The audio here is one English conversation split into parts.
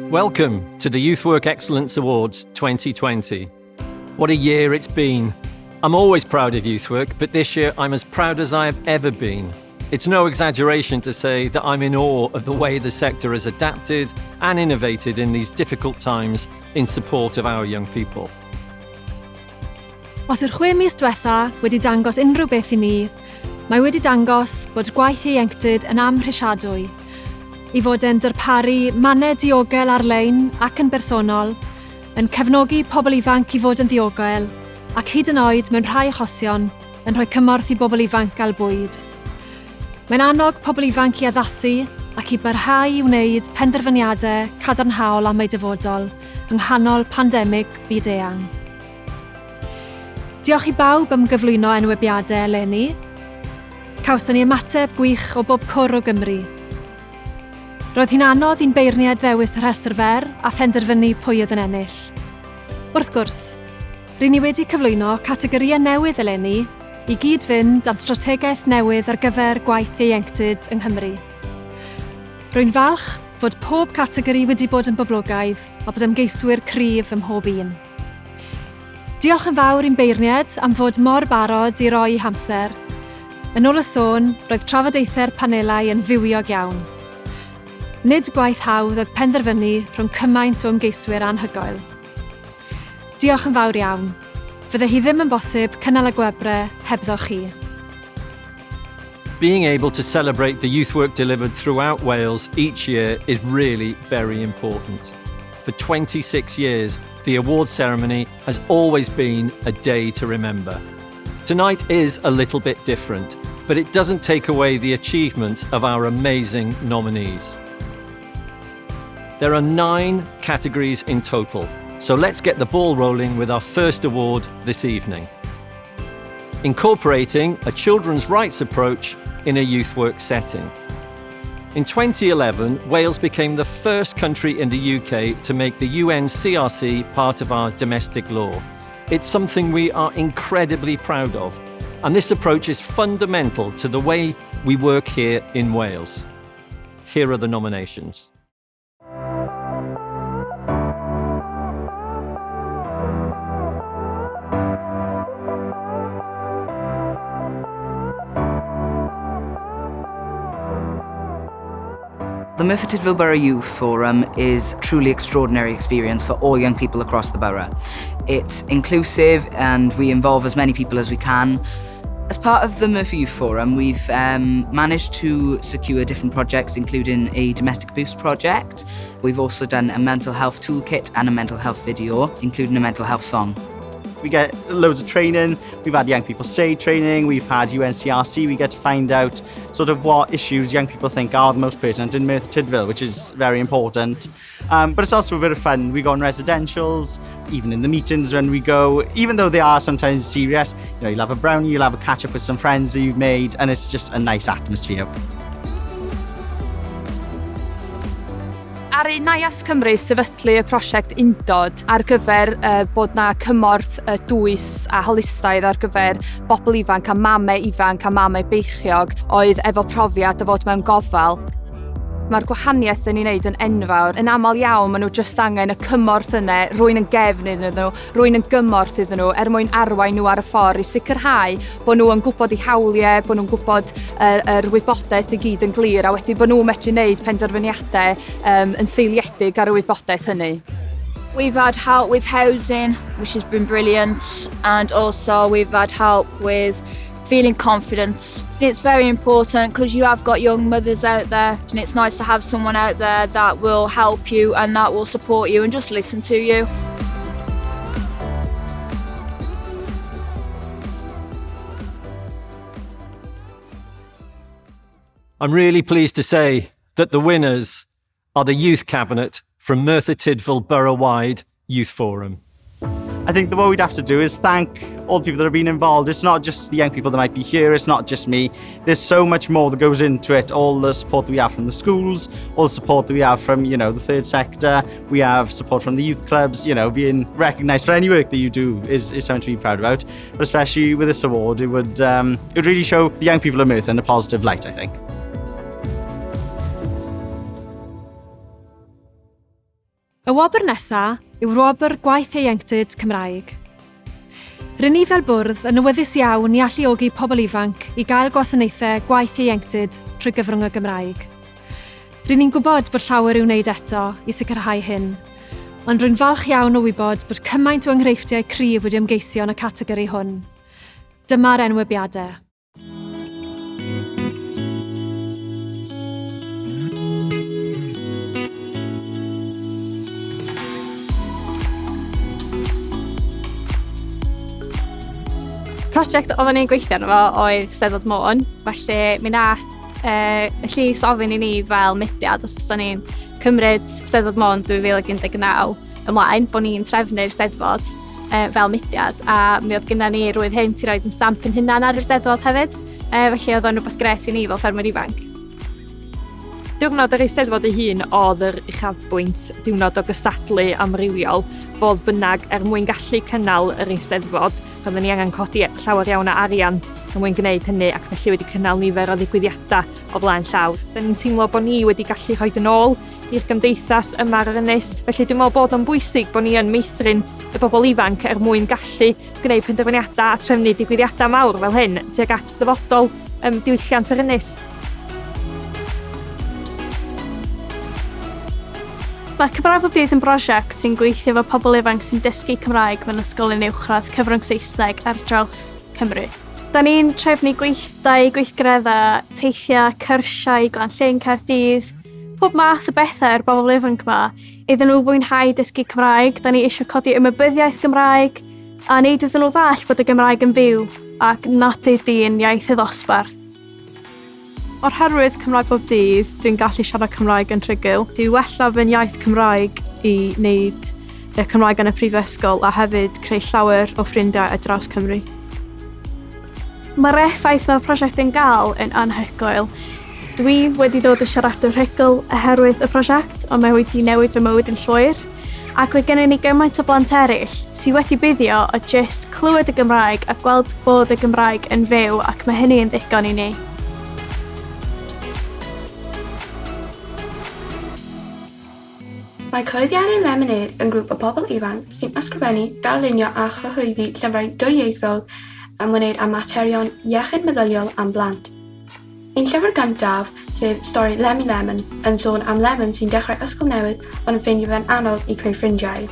Welcome to the Youth Work Excellence Awards 2020. What a year it's been. I'm always proud of youth work, but this year I'm as proud as I have ever been. It's no exaggeration to say that I'm in awe of the way the sector has adapted and innovated in these difficult times in support of our young people. Os yw'r 6 mis diwetha wedi dangos unrhyw beth I ni, mae wedi dangos bod gwaith ieuenctid yn amhrisiadwy, I fod yn darparu mannau diogel ar-lein ac yn bersonol, yn cefnogi pobl ifanc I fod yn ddiogel, ac hyd yn oed mewn rhai achosion yn rhoi cymorth I bobl ifanc gael bwyd. Mae'n annog pobl ifanc I addasu ac I barhau I wneud penderfyniadau cadarnhaol am ei dyfodol yng nghanol pandemig byd-eang. Diolch I bawb am gyflwyno enwebiadau eleni. Cawson ni ymateb gwych o bob cwr o Gymru. Roedd hi'n anodd i'n beirniad ddewis y rhestr fer a phenderfynu pwy oedd yn ennill. Wrth gwrs, rydyn ni wedi cyflwyno categoriau newydd eleni I gyd fynd am strategaeth newydd ar gyfer gwaith ieuenctid yng Nghymru. Rwy'n falch fod pob categori wedi bod yn boblogaidd a bod ymgeiswyr cryf ym mhob un. Diolch yn fawr i'n beirniad am fod mor barod I roi hamser. Yn ôl y sôn, roedd trafodaethau'r panelau yn fywiog iawn. Nid gwaith hawdd oedd penderfynu rhwng cymaint o ymgeiswyr anhygoel. Diolch yn fawr iawn. Fydde hi ddim yn bosib cynnal y Gwobrau hebddo chi. Being able to celebrate the youth work delivered throughout Wales each year is really very important. For 26 years, the awards ceremony has always been a day to remember. Tonight is a little bit different, but it doesn't take away the achievements of our amazing nominees. There are 9 categories in total, so let's get the ball rolling with our first award this evening. Incorporating a children's rights approach in a youth work setting. In 2011, Wales became the first country in the UK to make the UNCRC part of our domestic law. It's something we are incredibly proud of, and this approach is fundamental to the way we work here in Wales. Here are the nominations. The Merthyr Tydfil Borough Youth Forum is a truly extraordinary experience for all young people across the borough. It's inclusive and we involve as many people as we can. As part of the Merthyr Youth Forum, we've managed to secure different projects, including a domestic abuse project. We've also done a mental health toolkit and a mental health video, including a mental health song. We get loads of training, we've had young people say training, we've had UNCRC, we get to find out sort of what issues young people think are the most pertinent in Merthyr Tydfil, which is very important. But it's also a bit of fun. We go on residentials, even in the meetings when we go, even though they are sometimes serious, you know, you'll have a brownie, you'll have a catch up with some friends that you've made, and it's just a nice atmosphere. Ar ei Nias Cymru sefydlu y prosiect undod ar gyfer bod na cymorth dwys a holistaidd ar gyfer bobl ifanc a mamau ifanc a mamau beichiog oedd efo profiad o fod mewn gofal. Mae'r gwahaniaeth yn ei wneud yn enfawr. Yn aml iawn, maen nhw jyst angen y cymorth yna, rwy'n yn gefn iddyn nhw, rwy'n yn gymorth iddyn nhw, mwyn arwain nhw ar y ffordd I sicrhau bod nhw yn gwybod eu hawliau, bod nhw'n gwybod yr wybodaeth I gyd yn glir, a wedi bod nhw'n medru wneud penderfyniadau yn seiliedig ar y wybodaeth hynny. We've had help with housing, which has been brilliant, and also we've had help with feeling confident. It's very important because you have got young mothers out there, and it's nice to have someone out there that will help you and that will support you and just listen to you. I'm really pleased to say that the winners are the Youth Cabinet from Merthyr Tydfil Borough-wide Youth Forum. I think what we'd have to do is thank all the people that have been involved. It's not just the young people that might be here, it's not just me. There's so much more that goes into it. All the support that we have from the schools, all the support that we have from, you know, the third sector. We have support from the youth clubs. You know, being recognised for any work that you do is something to be proud about. But especially with this award, it would really show the young people of Merthyr in a positive light, I think. Y wobr nesaf yw Gwobrau Gwaith Ieuenctid Cymraeg. Rydyn ni fel bwrdd yn awyddus iawn i alluogi pobl ifanc i gael gwasanaethau gwaith ieuenctid trwy gyfrwng y Gymraeg. Rydyn ni'n gwybod bod llawer i'w wneud eto i sicrhau hyn, ond rwy'n falch iawn o wybod bod cymaint o enghreifftiau cryf wedi ymgeisio yn y categori hwn. Dyma'r enwebiadau. Prosiect oedden ni'n gweithio arno fo oedd Steddfod Môn, felly mi nath y llys ofyn i ni fel mudiad os byddwn ni'n cymryd Steddfod Môn 2019 ymlaen, bod ni'n trefnu'r Steddfod fel mudiad, a mi oedd gyda ni rwydd hyn i roed yn stamp yn hynna ar y Steddfod hefyd, felly oedd o'n rhywbeth gret i ni fel ffermwyr ifanc. Diwrnod yr Eisteddfod ei hun oedd yr uchafbwynt diwrnod o gystadlu amrywiol, fodd bynnag mwyn gallu cynnal yr Eisteddfod, roedden ni angen codi llawer iawn o arian mwyn gwneud hynny ac felly wedi cynnal nifer o ddigwyddiadau o flaen llawr. Ni'n teimlo bod ni wedi gallu rhoi yn ôl i'r gymdeithas yma ar yr ynys, felly dwi'n meddwl bod o'n bwysig bod ni yn meithrin y bobl ifanc mwyn gallu gwneud penderfyniadau a trefnu digwyddiadau mawr fel hyn tuag at dyfodol diwylliant yr ynys. Mae Gwobrau Bob Dydd yn brosiect sy'n gweithio efo pobl ifanc sy'n dysgu Cymraeg mewn ysgolion uwchradd cyfrwng Saesneg ar draws Cymru. Da ni'n trefnu gweithdai, gweithgareddau, teithiau, cyrsiau, Glanllyn, Caerdydd, pob math o bethau ar bobl ifanc yma, iddyn nhw fwynhau dysgu Cymraeg. Da ni eisiau codi ymwybyddiaeth Gymraeg a wneud iddyn nhw ddall bod y Gymraeg yn fyw ac nad ydi yn iaith y ddosbar. Oherwydd Cymraeg Bob Dydd, dwi'n gallu siarad Cymraeg yn trygil. Dwi'n wella fy'n iaith Cymraeg i wneud Cymraeg yn y prifysgol a hefyd creu llawer o ffrindiau ar draws Cymru. Mae'r effaith mae'r prosiect yn gael yn anhygoel. Dwi wedi dod y siaradwr rhugl oherwydd y prosiect, ond mae wedi newid fy mywyd yn llwyr. Ac mae gennym ni gymaint o blant eraill sydd wedi buddio o jyst clywed y Gymraeg a gweld bod y Gymraeg yn fyw ac mae hynny yn ddigon i ni. Mae Coeddiadau Lemonade yn grŵp o bobl ifanc sy'n ysgrifennu, darlunio a chyhoeddi llyfrau dwyieithog am wneud â materion iechyd meddyliol am blant. Un llyfr gyntaf, sef stori Lemmy Lemon, yn sôn am Lemon sy'n dechrau ysgol newydd ond yn ffeindio fe'n anodd i creu ffrindiau.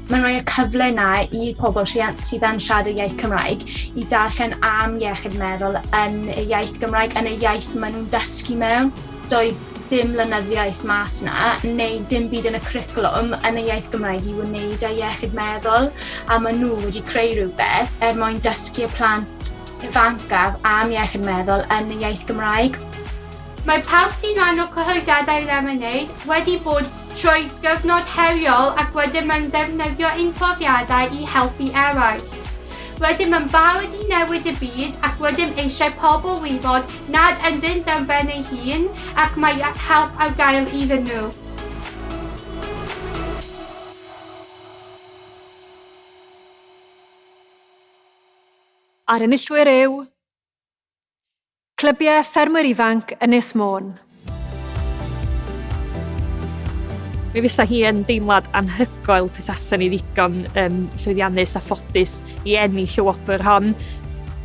Mae'n rhoi y cyfle yna i pobl sydd yn siarad y iaith Cymraeg i darllen am iechyd meddwl yn y iaith Gymraeg, yn y iaith maen nhw'n dysgu mewn. Doedd dim lenyddiaeth mas yna, neu dim byd yn y cwricwlwm yn y iaith Gymraeg i wneud â iechyd meddwl, a maen nhw wedi creu rhywbeth mwyn dysgu y plant ifancaf am iechyd meddwl yn y iaith Gymraeg. Mae pawb sy'n rhan o cyhoeddiadau Lemonade wedi bod trwy gyfnod heriol ac wedyn mae'n defnyddio ein profiadau i helpu eraill. Wedyn mae'n barod i newid y byd ac wedyn eisiau pobl wybod nad ydyn ar ben ei hun ac mae help ar gael iddyn nhw. A'r enillwyr yw Clybiau Ffermwyr Ifanc Ynys Môn. Mi fysa hi yn deimlad anhygoel pesasen ni ddigon llwyddiannus a ffodus i ennill y wobr hon.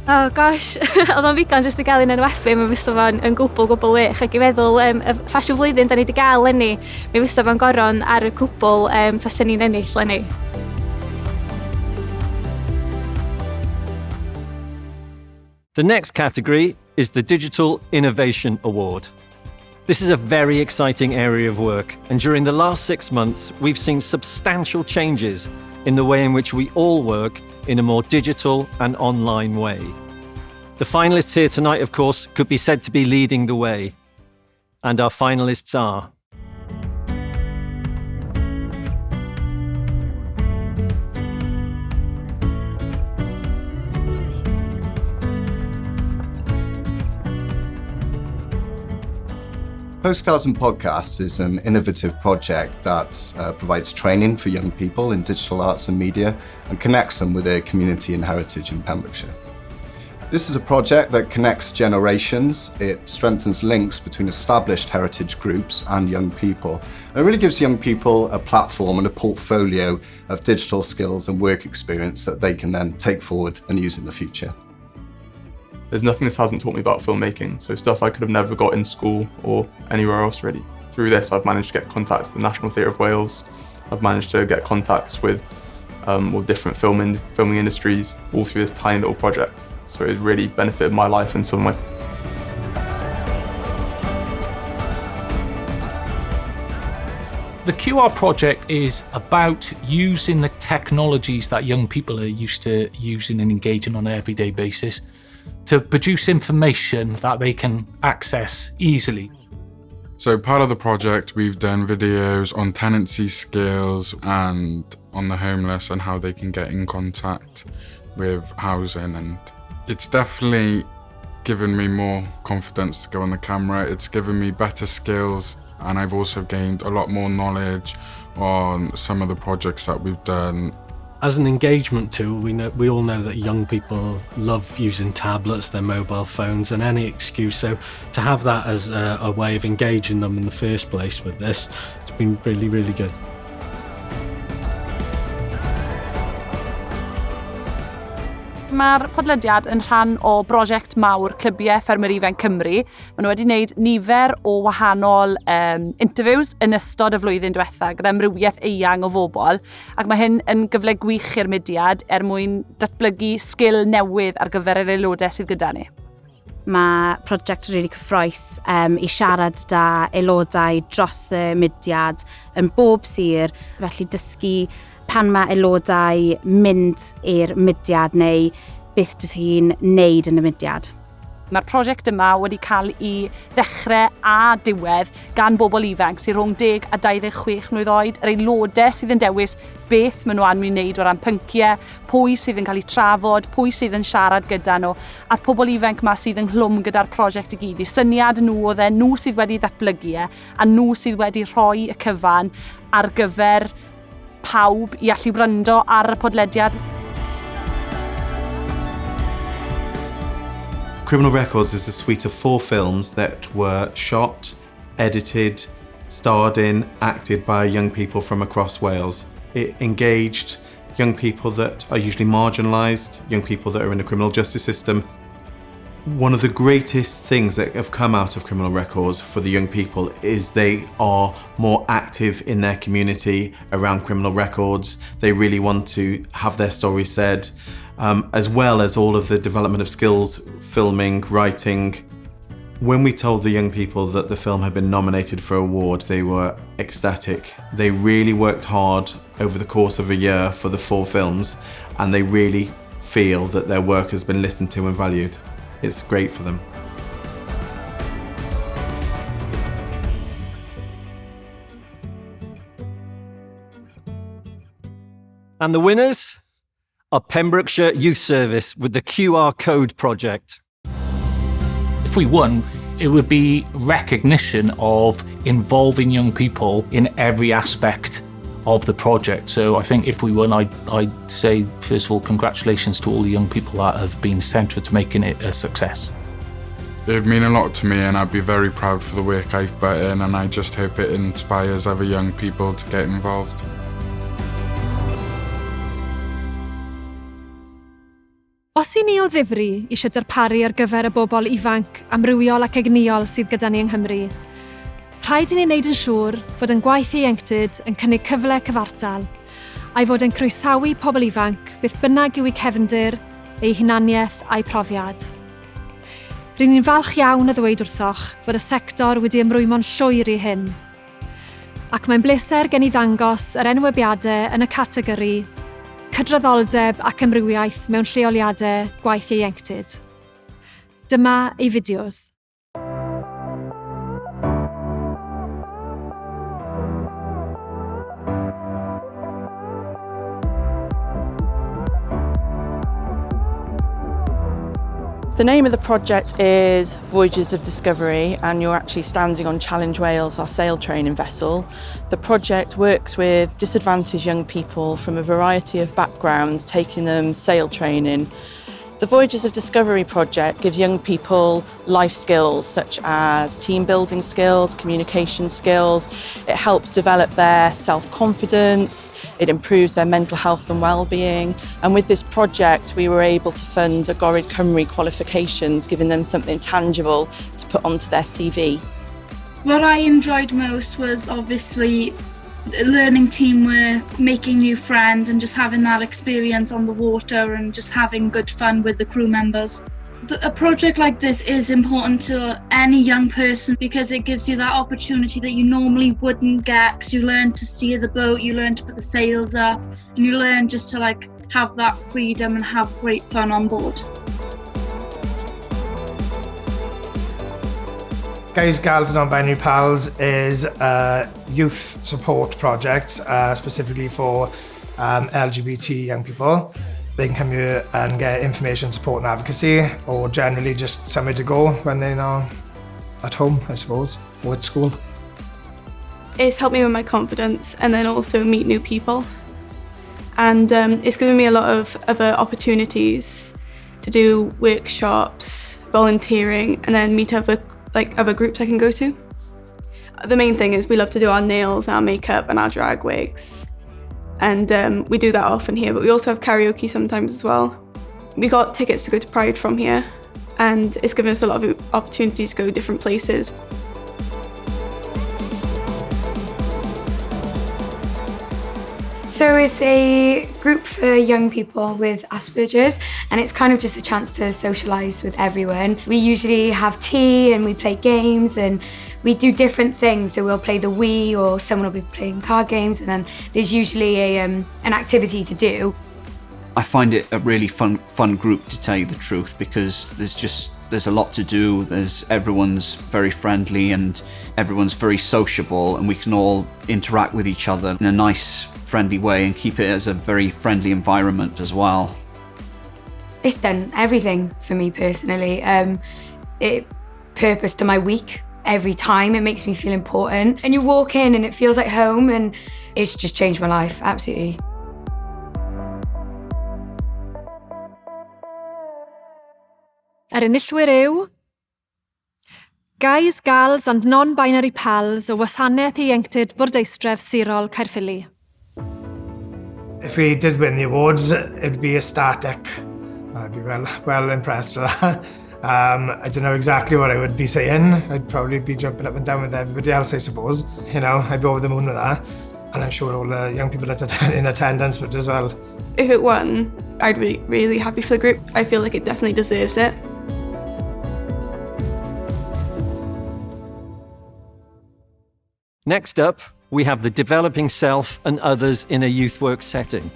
Oh gosh, oedd o'n ddigon jyst i gael un enwebu, mi fysa fo'n gwbl wych ac i feddwl y ffasiwn flwyddyn da ni wedi gael lenni, mi fysa fo'n goron ar y cwbl tasen ni'n ennill lenni. The next category is the Digital Innovation Award. This is a very exciting area of work, and during the last 6 months, we've seen substantial changes in the way in which we all work in a more digital and online way. The finalists here tonight, of course, could be said to be leading the way. And our finalists are... Postcards and Podcasts is an innovative project that provides training for young people in digital arts and media and connects them with their community and heritage in Pembrokeshire. This is a project that connects generations. It strengthens links between established heritage groups and young people. And it really gives young people a platform and a portfolio of digital skills and work experience that they can then take forward and use in the future. There's nothing this hasn't taught me about filmmaking, so stuff I could have never got in school or anywhere else really. Through this, I've managed to get contacts with the National Theatre of Wales. I've managed to get contacts with different filming industries, all through this tiny little project. So it really benefited my life in some way. The QR project is about using the technologies that young people are used to using and engaging on an everyday basis to produce information that they can access easily. So part of the project, we've done videos on tenancy skills and on the homeless and how they can get in contact with housing, and it's definitely given me more confidence to go on the camera. It's given me better skills, and I've also gained a lot more knowledge on some of the projects that we've done. As an engagement tool, we all know that young people love using tablets, their mobile phones, and any excuse. So to have that as a way of engaging them in the first place with this, it's been really, really good. Mae'r podlediad yn rhan o brosiect mawr Clybiau Ffermwyr Ifanc Cymru. Maen nhw wedi wneud nifer o wahanol interviews yn ystod y flwyddyn diwethaf gyda amrywiaeth eang o bobl, ac mae hyn yn gyfle gwych i'r mudiad mwyn datblygu sgil newydd ar gyfer yr aelodau sydd gyda ni. Mae prosiect rili cyffroes i siarad da aelodau dros y mudiad yn bob sir, felly dysgu pan mae aelodau mynd i'r mudiad neu beth dych chi'n neud yn y mudiad. Mae'r prosiect yma wedi cael ei ddechrau a diwedd gan bobl ifanc sy'n rhwng 10 a 26 mlwydd oed, yr aelodau sydd yn dewis beth maen nhw angen wneud o ran pynciau, pwy sydd yn cael ei trafod, pwy sydd yn siarad gyda nhw, a'r pobl ifanc yma sydd yn hlwm gyda'r prosiect i gyd. Syniad nhw oedd nhw sydd wedi ddatblygu a nhw sydd wedi rhoi y cyfan ar gyfer pawb i allu wrando ar y podlediad. Criminal Records is a suite of 4 films that were shot, edited, starred in, acted by young people from across Wales. It engaged young people that are usually marginalised, young people that are in the criminal justice system. One of the greatest things that have come out of Criminal Records for the young people is they are more active in their community around criminal records. They really want to have their story said, as well as all of the development of skills, filming, writing. When we told the young people that the film had been nominated for an award, they were ecstatic. They really worked hard over the course of a year for the 4 films, and they really feel that their work has been listened to and valued. It's great for them. And the winners are Pembrokeshire Youth Service with the QR Code project. If we won, it would be recognition of involving young people in every aspect of the project. So I think if we won, I'd say, first of all, congratulations to all the young people that have been central to making it a success. It would mean a lot to me, and I'd be very proud for the work I've put in, and I just hope it inspires other young people to get involved. Os i ni o ddifri eisiau darparu ar gyfer y bobl ifanc, amrywiol ac egniol sydd gyda ni yng Nghymru, rhaid i ni wneud yn siŵr fod yn gwaith ieuenctid yn cynnig cyfle cyfartal, a'i fod yn croesawu pobl ifanc beth bynnag yw eu cefndir, eu hunaniaeth a'i profiad. Rydyn ni'n falch iawn o ddweud wrthoch fod y sector wedi ymrwymo'n llwyr i hyn, ac mae'n bleser gen i ddangos yr enwebiadau yn y categori cydraddoldeb ac amrywiaeth mewn lleoliadau gwaith ieuenctid. Dyma ei fideos. The name of the project is Voyages of Discovery, and you're actually standing on Challenge Wales, our sail training vessel. The project works with disadvantaged young people from a variety of backgrounds, taking them sail training. The Voyages of Discovery project gives young people life skills such as team building skills, communication skills. It helps develop their self-confidence, it improves their mental health and well-being. And with this project, we were able to fund Rhagoriaeth Cymru qualifications, giving them something tangible to put onto their CV. What I enjoyed most was obviously learning teamwork, making new friends and just having that experience on the water and just having good fun with the crew members. A project like this is important to any young person because it gives you that opportunity that you normally wouldn't get, because you learn to steer the boat, you learn to put the sails up, and you learn just to have that freedom and have great fun on board. Guys, Gals and Non-Binary Pals is a youth support project specifically for LGBT young people. They can come here and get information, support and advocacy, or generally just somewhere to go when they're not at home, I suppose, or at school. It's helped me with my confidence and then also meet new people. And it's given me a lot of other opportunities to do workshops, volunteering, and then meet other groups I can go to. The main thing is we love to do our nails, our makeup and our drag wigs. And we do that often here, but we also have karaoke sometimes as well. We got tickets to go to Pride from here, and it's given us a lot of opportunities to go different places. So it's a group for young people with Asperger's, and it's kind of just a chance to socialise with everyone. We usually have tea and we play games and we do different things. So we'll play the Wii, or someone will be playing card games, and then there's usually an activity to do. I find it a really fun group, to tell you the truth, because there's a lot to do. Everyone's very friendly and everyone's very sociable, and we can all interact with each other in a nice, friendly way and keep it as a very friendly environment as well. It's done everything for me personally. It purpose to my week every time. It makes me feel important. And you walk in and it feels like home, and it's just changed my life, absolutely. Yr enillwyr yw Guys, Gals and Non-Binary Pals o Wasanaeth Ieuenctid Bwrdeistref Sirol Caerphilly. If we did win the awards, it'd be ecstatic. I'd be well impressed with that. I don't know exactly what I would be saying. I'd probably be jumping up and down with everybody else, I suppose. You know, I'd be over the moon with that. And I'm sure all the young people that are in attendance would as well. If it won, I'd be really happy for the group. I feel like it definitely deserves it. Next up, we have the developing self and others in a youth work setting.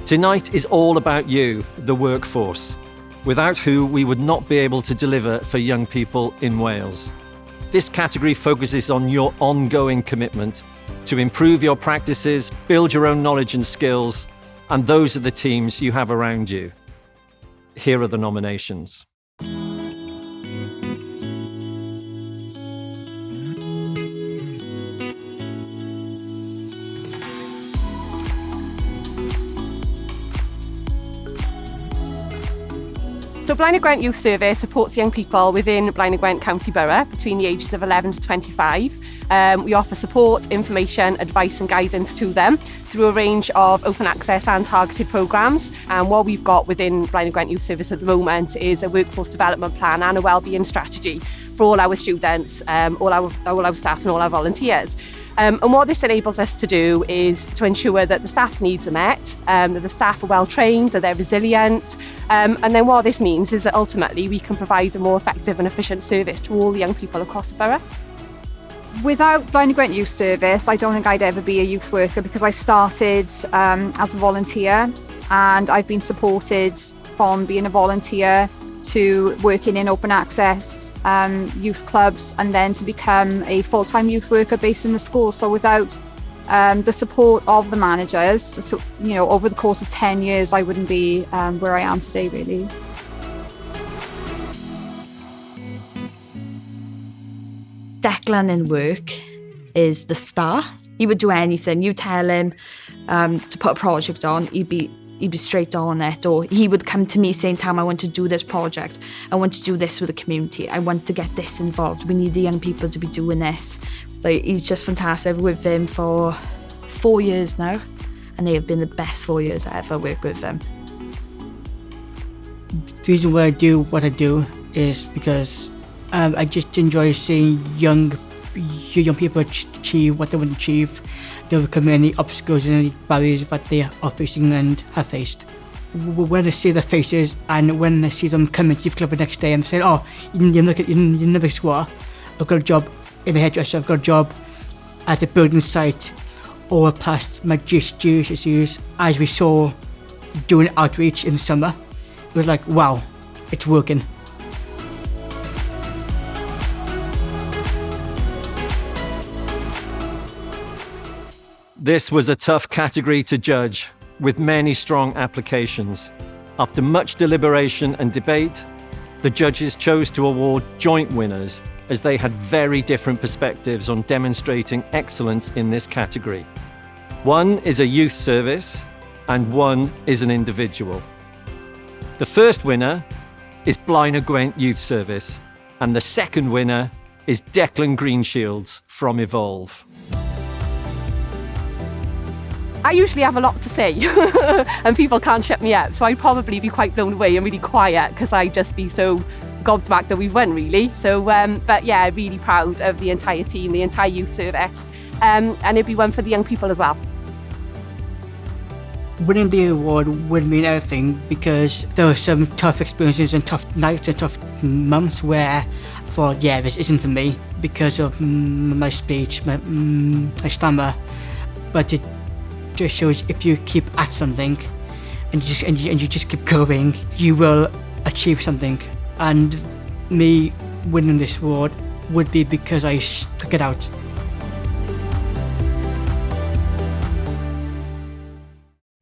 Tonight is all about you, the workforce, without who we would not be able to deliver for young people in Wales. This category focuses on your ongoing commitment to improve your practices, build your own knowledge and skills, and those are the teams you have around you. Here are the nominations. So Blaenau Gwent Youth Service supports young people within Blaenau Gwent County Borough between the ages of 11 to 25. We offer support, information, advice and guidance to them through a range of open access and targeted programmes. And what we've got within Blaenau Gwent Youth Service at the moment is a workforce development plan and a wellbeing strategy for all our students, all our staff and all our volunteers. And what this enables us to do is to ensure that the staff's needs are met, that the staff are well trained, that they're resilient, and then what this means is that ultimately we can provide a more effective and efficient service to all the young people across the borough. Without Blaenau Gwent Youth Service, I don't think I'd ever be a youth worker, because I started as a volunteer, and I've been supported from being a volunteer to working in open access youth clubs, and then to become a full-time youth worker based in the school. So without the support of the managers, so, you know, over the course of 10 years, I wouldn't be where I am today, really. Declan in work is the star. He would do anything. You tell him to put a project on, he'd he'd be straight on it, or he would come to me saying, Tam, I want to do this project. I want to do this with the community. I want to get this involved. We need the young people to be doing this. Like, he's just fantastic. I've with him for 4 years now, and they have been the best 4 years I ever worked with them. The reason why I do what I do is because I just enjoy seeing young people achieve what they want to achieve, to overcome any obstacles and any barriers that they are facing and have faced. When I see their faces and when I see them coming to youth club the next day and say, oh, you never squat, I've got a job in a hairdresser, I've got a job at a building site, or past my GCSEs, as we saw doing outreach in the summer. It was like, wow, it's working. This was a tough category to judge, with many strong applications. After much deliberation and debate, the judges chose to award joint winners, as they had very different perspectives on demonstrating excellence in this category. One is a youth service, and one is an individual. The first winner is Gwobrau Gwaith Youth Service, and the second winner is Declan Greenshields from Evolve. I usually have a lot to say and people can't shut me up, so I'd probably be quite blown away and really quiet because I'd just be so gobsmacked that we've won, really. So, but yeah, really proud of the entire team, the entire youth service, and it'd be one for the young people as well. Winning the award would mean everything, because there were some tough experiences and tough nights and tough months where I thought, yeah, this isn't for me because of my speech, my stammer. But it just shows if you keep at something and you just keep going, you will achieve something. And me winning this award would be because I stuck it out.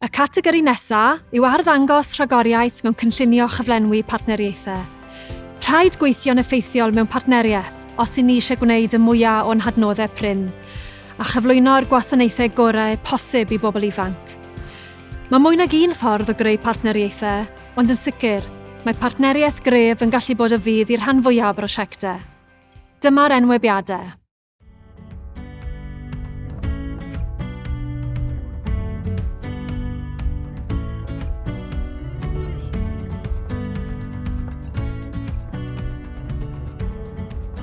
Y categori nesaf yw arddangos rhagoriaeth mewn cynllunio chyflenwi partneriaethau. Rhaid gweithio'n effeithiol mewn partneriaeth os i ni eisiau gwneud y mwyaf o'n hadnoddau prin, a chyflwyno'r gwasanaethau gorau posib i bobl ifanc. Mae mwy nag un ffordd o greu partneriaethau, ond yn sicr, mae partneriaeth gref yn gallu bod y fydd i'r rhan fwyaf o brosiectau. Dyma'r enwebiadau.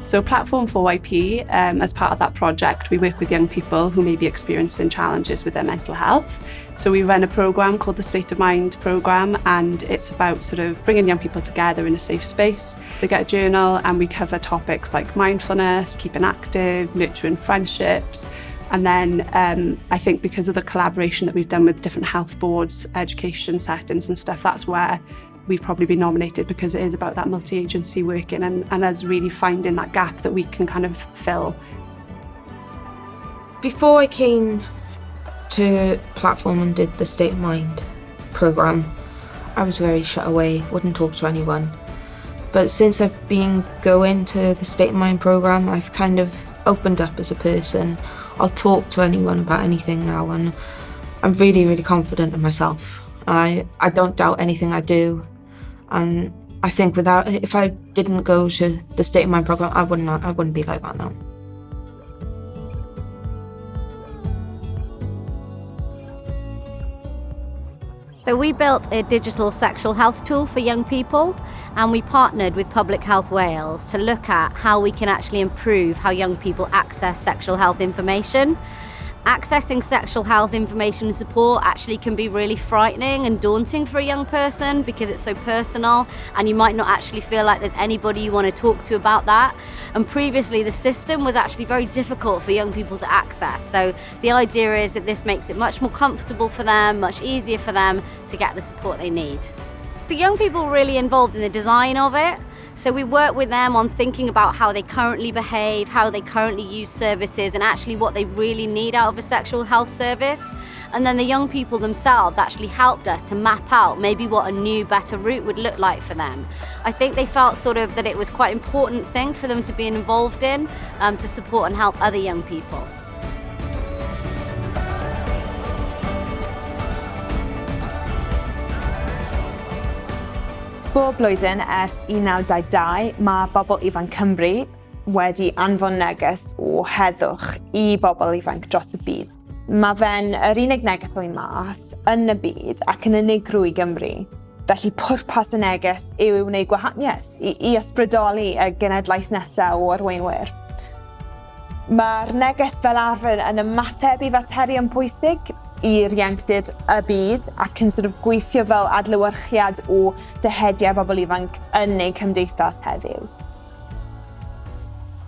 So Platform 4YP, as part of that project, we work with young people who may be experiencing challenges with their mental health. So we run a programme called the State of Mind programme, and it's about sort of bringing young people together in a safe space. They get a journal and we cover topics like mindfulness, keeping active, nurturing friendships. And then I think because of the collaboration that we've done with different health boards, education settings and stuff, that's where we've probably been nominated, because it is about that multi-agency working and us really finding that gap that we can kind of fill. Before I came to Platform and did the State of Mind programme, I was very shut away, wouldn't talk to anyone. But since I've been going to the State of Mind programme, I've kind of opened up as a person. I'll talk to anyone about anything now, and I'm really, really confident in myself. I don't doubt anything I do. And I think if I didn't go to the State of Mind programme, I wouldn't be like that now. So we built a digital sexual health tool for young people, and we partnered with Public Health Wales to look at how we can actually improve how young people access sexual health information. Accessing sexual health information and support actually can be really frightening and daunting for a young person because it's so personal, and you might not actually feel like there's anybody you want to talk to about that. And previously the system was actually very difficult for young people to access. So the idea is that this makes it much more comfortable for them, much easier for them to get the support they need. The young people were really involved in the design of it. So we work with them on thinking about how they currently behave, how they currently use services, and actually what they really need out of a sexual health service. And then the young people themselves actually helped us to map out maybe what a new, better route would look like for them. I think they felt sort of that it was quite an important thing for them to be involved in, to support and help other young people. Bob blwyddyn ers 1922 mae bobl ifanc Cymru wedi anfon neges o heddwch i bobl ifanc dros y byd. Mae fe'n yr unig neges o'i math yn y byd ac yn unigryw i Gymru. Felly pwrpas y neges yw i wneud gwahaniaeth, i ysbrydoli y genedlaeth nesaf o arweinwyr. Mae'r neges fel arfer yn ymateb i faterion pwysig i'r ieuenctid y byd ac yn gweithio fel adlewyrchiad o ddehediau bobl ifanc yn eu cymdeithas heddiw.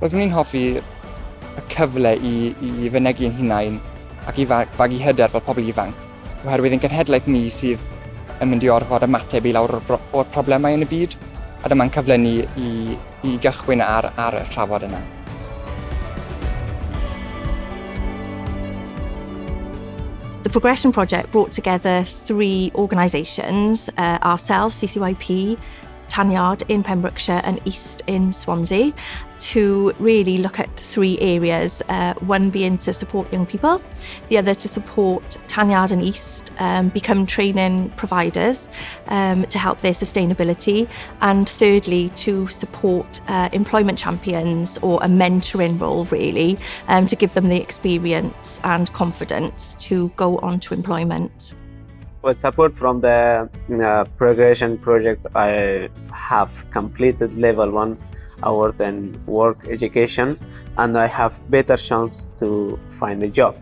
Roeddwn i'n hoffi y cyfle i fynegi'n hunain ac i fagu hyder fel pobl ifanc, oherwydd yn genhedlaeth ni sydd yn mynd i orfod ymateb i lawr o'r problemau yn y byd, a dyma'n cyfle ni i gychwyn ar y trafod yna. The Progression Project brought together 3 organisations, ourselves, CCYP, Tanyard in Pembrokeshire and East in Swansea, to really look at 3 areas, one being to support young people, the other to support Tanyard and East become training providers to help their sustainability, and thirdly to support employment champions, or a mentoring role really, to give them the experience and confidence to go on to employment. With support from the Progression Project, I have completed level 1 award in work education, and I have better chance to find a job.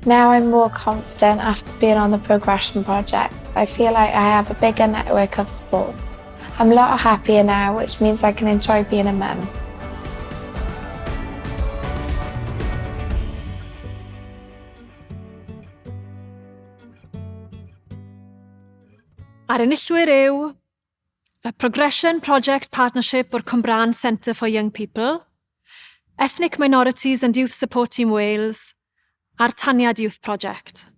Now I'm more confident after being on the Progression Project. I feel like I have a bigger network of support. I'm a lot happier now, which means I can enjoy being a mum. A'r enillwyr yw y Progression Project Partnership o'r Cymra'n Centre for Young People, Ethnic Minorities and Youth Support Team Wales, a'r Tanyard Youth Project.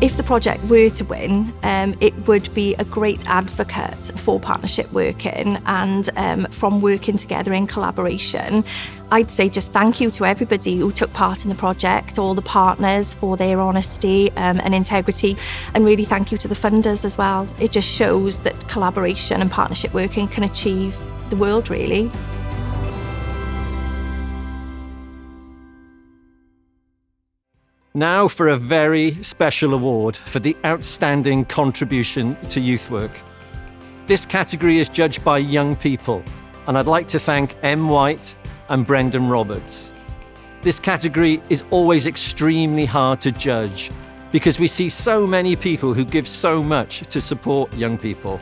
If the project were to win, it would be a great advocate for partnership working, and from working together in collaboration, I'd say just thank you to everybody who took part in the project, all the partners for their honesty and integrity, and really thank you to the funders as well. It just shows that collaboration and partnership working can achieve the world really. Now for a very special award for the outstanding contribution to youth work. This category is judged by young people, and I'd like to thank M. White and Brendan Roberts. This category is always extremely hard to judge because we see so many people who give so much to support young people.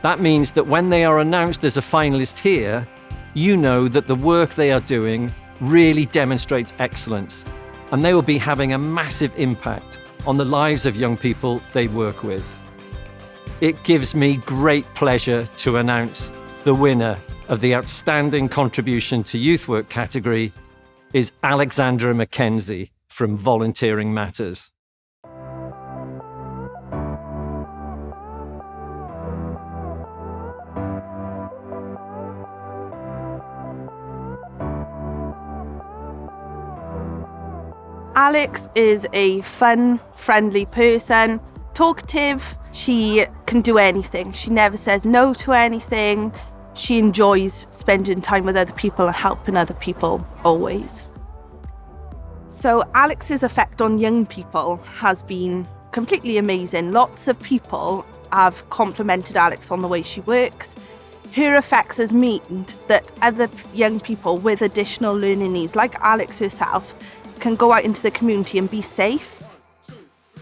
That means that when they are announced as a finalist here, you know that the work they are doing really demonstrates excellence, and they will be having a massive impact on the lives of young people they work with. It gives me great pleasure to announce the winner of the Outstanding Contribution to Youth Work category is Alexandra Mackenzie from Volunteering Matters. Alex is a fun, friendly person, talkative. She can do anything. She never says no to anything. She enjoys spending time with other people and helping other people, always. So Alex's effect on young people has been completely amazing. Lots of people have complimented Alex on the way she works. Her effects has meant that other young people with additional learning needs, like Alex herself, can go out into the community and be safe.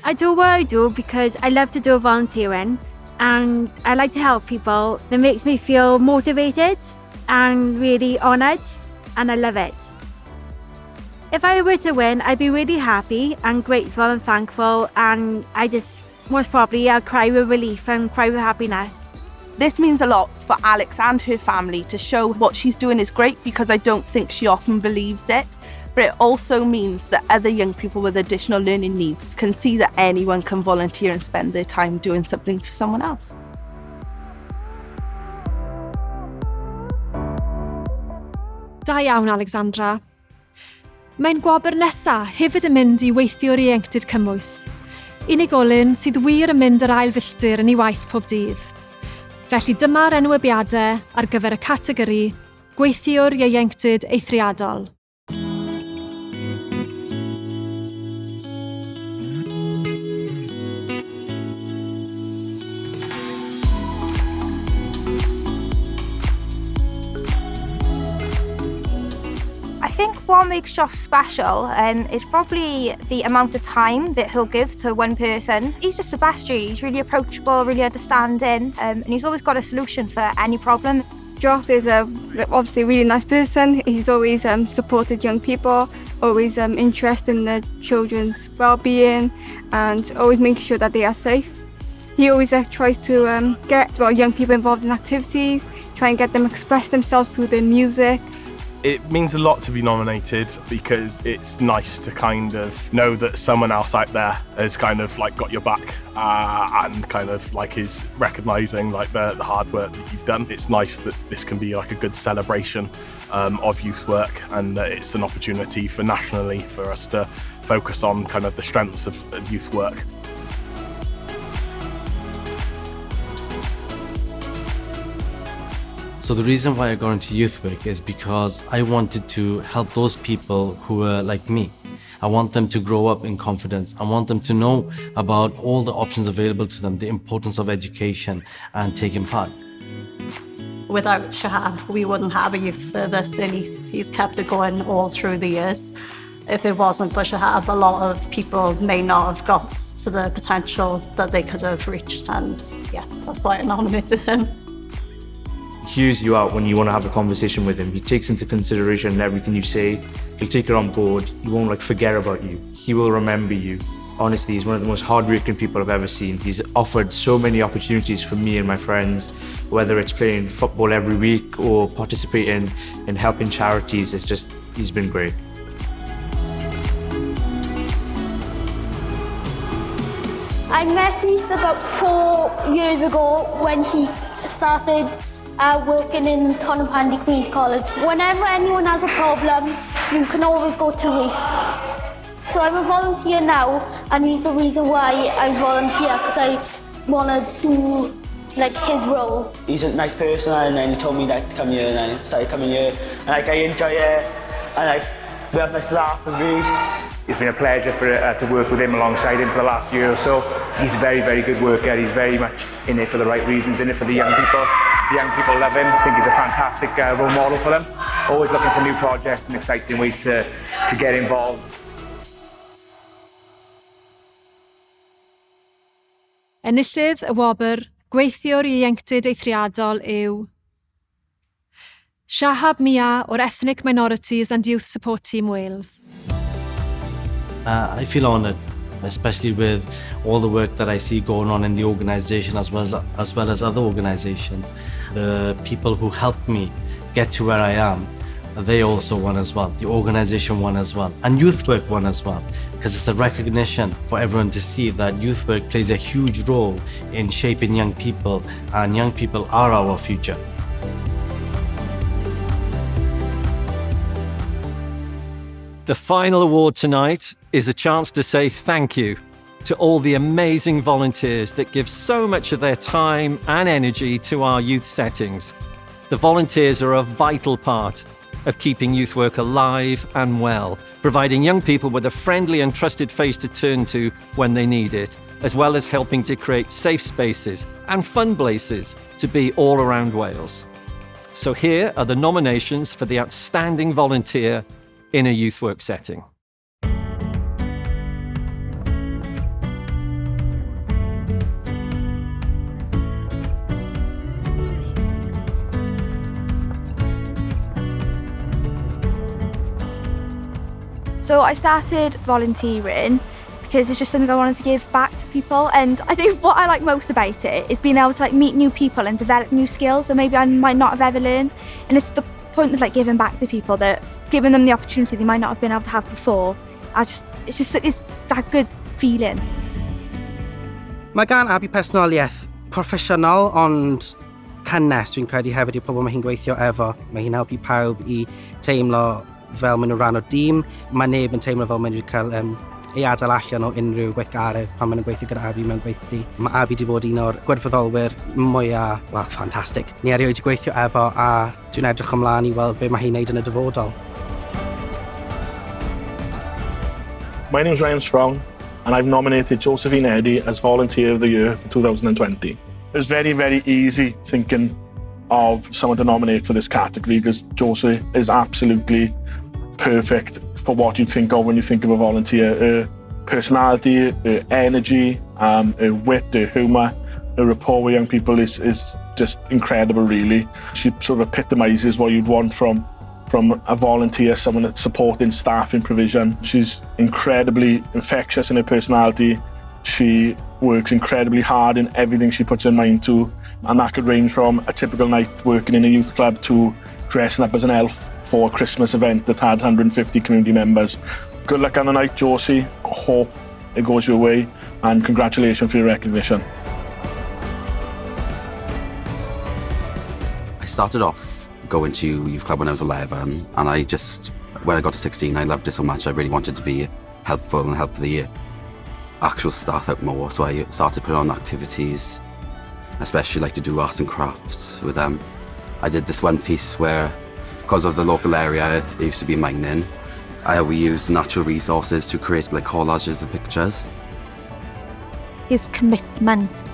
I do what I do because I love to do volunteering and I like to help people. That makes me feel motivated and really honoured, and I love it. If I were to win, I'd be really happy and grateful and thankful, and most probably I'll cry with relief and cry with happiness. This means a lot for Alex and her family to show what she's doing is great, because I don't think she often believes it. But it also means that other young people with additional learning needs can see that anyone can volunteer and spend their time doing something for someone else. Da iawn, Alexandra. Mae'n gwobr nesaf hefyd yn mynd i weithio'r ieuenctid cymwys. Unigolyn sydd wir yn mynd yr ail filltir yn ei waith pob dydd. Felly dyma'r enwebiadau ar gyfer y categori Gweithiwr Ieuenctid Eithriadol. I think what makes Josh special is probably the amount of time that he'll give to one person. He's just the best, really. He's really approachable, really understanding, and he's always got a solution for any problem. Josh is obviously a really nice person. He's always supported young people, always interested in the children's well-being and always making sure that they are safe. He always tries to get young people involved in activities, try and get them express themselves through their music. It means a lot to be nominated because it's nice to kind of know that someone else out there has kind of like got your back and kind of like is recognising like the hard work that you've done. It's nice that this can be like a good celebration of youth work, and that it's an opportunity for nationally for us to focus on kind of the strengths of youth work. So the reason why I got into youth work is because I wanted to help those people who were like me. I want them to grow up in confidence. I want them to know about all the options available to them, the importance of education and taking part. Without Shahab, we wouldn't have a youth service in East. He's kept it going all through the years. If it wasn't for Shahab, a lot of people may not have got to the potential that they could have reached, and yeah, that's why I nominated him. He hears you out when you want to have a conversation with him. He takes into consideration everything you say. He'll take it on board. He won't like forget about you. He will remember you. Honestly, he's one of the most hardworking people I've ever seen. He's offered so many opportunities for me and my friends, whether it's playing football every week or participating in helping charities. He's been great. I met Reese about 4 years ago when he started working in Tonopandi Community College. Whenever anyone has a problem, you can always go to Reese. So I'm a volunteer now, and he's the reason why I volunteer, because I want to do like his role. He's a nice person, and then he told me like to come here, and I started coming here, and like I enjoy it, and like we have a nice laugh with Reese. It's been a pleasure to work with him alongside him for the last year or so. He's a very, very good worker. He's very much in it for the right reasons, in it for the young people. The young people love him. I think he's a fantastic role model for them. Always looking for new projects and exciting ways to get involved. Enillydd y Gwobrau Gwaith Ieuenctid Eithriadol yw Shahab Mia o'r Ethnic Minorities and Youth Support Team Wales. I feel honoured, especially with all the work that I see going on in the organisation as well as other organisations. The people who helped me get to where I am, they also won as well. The organisation won as well. And youth work won as well. Because it's a recognition for everyone to see that youth work plays a huge role in shaping young people, and young people are our future. The final award tonight is a chance to say thank you to all the amazing volunteers that give so much of their time and energy to our youth settings. The volunteers are a vital part of keeping youth work alive and well, providing young people with a friendly and trusted face to turn to when they need it, as well as helping to create safe spaces and fun places to be all around Wales. So here are the nominations for the Outstanding Volunteer in a youth work setting. So I started volunteering because it's just something I wanted to give back to people, and I think what I like most about it is being able to like meet new people and develop new skills that maybe I might not have ever learned. And it's the point of like giving back to people, that giving them the opportunity they might not have been able to have before. It's that good feeling. Mae gan Abi personoliaeth proffesiynol ond cynnes, dwi'n credu hefyd i'r pobl mae hi'n gweithio efo. Mae hi'n helpu pawb I teimlo fel maen nhw'n rhan o dîm. Mae neb yn teimlo fel maen nhw'n cael ei adael allan o unrhyw gweithgaredd pan maen nhw'n gweithio gyda Abi mewn gweithdy. Mae Abi wedi bod un o'r gwirfoddolwyr mwyaf, wel, ffantastig. Ni erioed wedi gweithio efo a dwi'n edrych ymlaen i weld be mae hi'n neud yn y dyfodol. My name's Ryan Strong, and I've nominated Josephine Eddy as Volunteer of the Year for 2020. It was very, very easy thinking of someone to nominate for this category because Josie is absolutely perfect for what you think of when you think of a volunteer. Her personality, her energy, her wit, her humour, her rapport with young people is just incredible, really. She sort of epitomises what you'd want from a volunteer, someone that's supporting staff in provision. She's incredibly infectious in her personality. She works incredibly hard in everything she puts her mind to, and that could range from a typical night working in a youth club to dressing up as an elf for a Christmas event that had 150 community members. Good luck on the night, Josie. I hope it goes your way, and congratulations for your recognition. I started off going to youth club when I was 11, and when I got to 16, I loved it so much. I really wanted to be helpful and help the actual staff out more, so I started putting on activities, especially like to do arts and crafts with them. I did this one piece where, because of the local area, it used to be mining, we used natural resources to create like collages and pictures. His commitment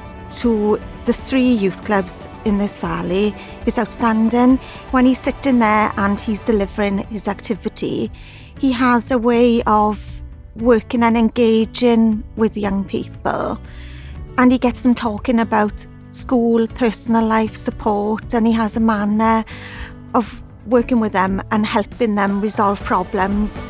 to the 3 youth clubs in this valley is outstanding. When he's sitting there and he's delivering his activity, he has a way of working and engaging with young people, and he gets them talking about school, personal life, support, and he has a manner of working with them and helping them resolve problems.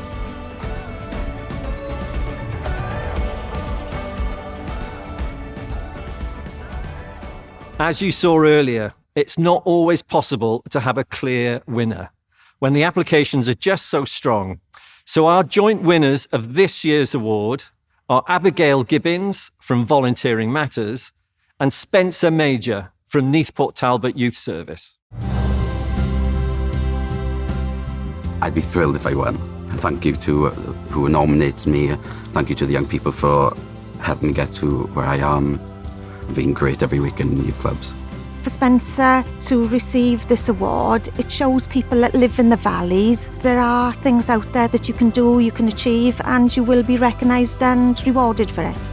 As you saw earlier, it's not always possible to have a clear winner when the applications are just so strong. So our joint winners of this year's award are Abigail Gibbons from Volunteering Matters and Spencer Major from Neathport Talbot Youth Service. I'd be thrilled if I won. Thank you to who nominated me. Thank you to the young people for helping me get to where I am, being great every week in youth clubs. For Spencer to receive this award, it shows people that live in the valleys. There are things out there that you can do, you can achieve, and you will be recognised and rewarded for it.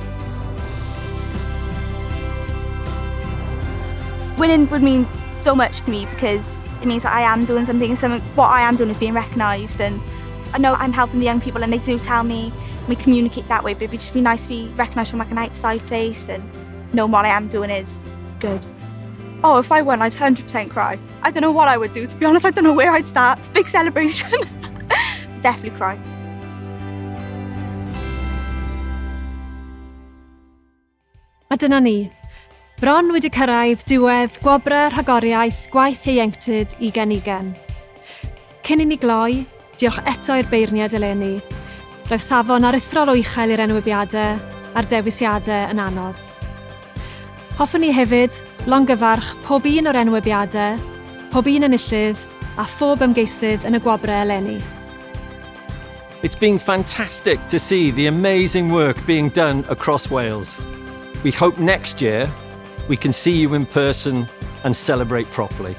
Winning would mean so much to me because it means that I am doing something, and what I am doing is being recognised, and I know I'm helping the young people, and they do tell me, we communicate that way, but it'd just be nice to be recognised from like an outside place and know what I am doing is good. Oh, if I won, I'd 100% cry. I don't know what I would do, to be honest. I don't know where I'd start. It's a big celebration. Definitely cry. A dyna ni. Bron wedi cyrraedd diwedd Gwobrau Rhagoriaeth Gwaith Ieuenctid 2020. Cyn i ni gloi, diolch eto i'r beirniad eleni. Roedd safon aruthrol o uchel i'r enwebiadau a'r dewisiadau yn anodd. Hoffwn ni hefyd longyfarch pob un o'r enwebiadau, pob un enillydd a phob ymgeisydd yn y Gwobrau eleni. It's been fantastic to see the amazing work being done across Wales. We hope next year we can see you in person and celebrate properly.